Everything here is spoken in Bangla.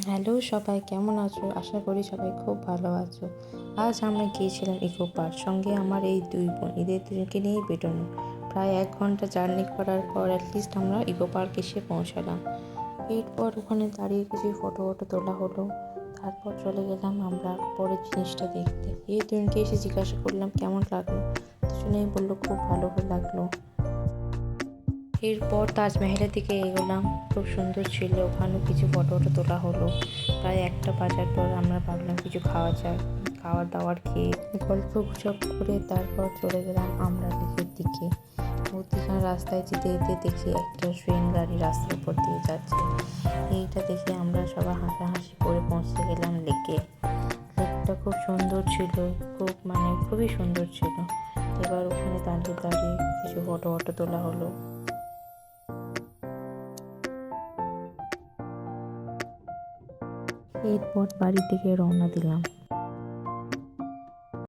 হ্যালো সবাই, কেমন আছো? আশা করি সবাই খুব ভালো আছো। আজ আমরা গিয়েছিলাম ইকো পার্ক, সঙ্গে আমার এই দুই বোন, এদের দুজনকে নিয়েই বেরোনো। প্রায় 1 ঘন্টা জার্নি করার পর অ্যাটলিস্ট আমরা ইকো পার্ক এসে পৌঁছালাম। এরপর ওখানে দাঁড়িয়ে কিছু ফটো তোলা হলো। তারপর চলে গেলাম আমরা পরের জিনিসটা দেখতে। এই দুজনকে এসে জিজ্ঞাসা করলাম কেমন লাগলো, দুজনেই বললো খুব ভালো লাগলো। এরপর তাজমহলের দিকে এগোলাম, খুব সুন্দর ছিল, ওখানেও কিছু ফটো তোলা হলো। প্রায় 1টা বাজার পর আমরা ভাবলাম কিছু খাওয়া যাক। খাওয়ার দাওয়ার খেয়ে গল্প গুজব করে তারপর চলে গেলাম আমরা লেকের দিকে। মধ্যিখানে রাস্তায় যেতে যেতে দেখি একটা ট্রেন গাড়ি রাস্তার উপর দিয়ে যাচ্ছে। এইটা দেখে আমরা সবাই হাসাহাসি করে পৌঁছে গেলাম লেকে। লেকটা খুব সুন্দর ছিল, খুবই সুন্দর ছিল। এবার ওখানে দাঁড়িয়ে দাঁড়িয়ে কিছু ফটো তোলা হলো। এরপর বাড়ি থেকে রওনা দিলাম।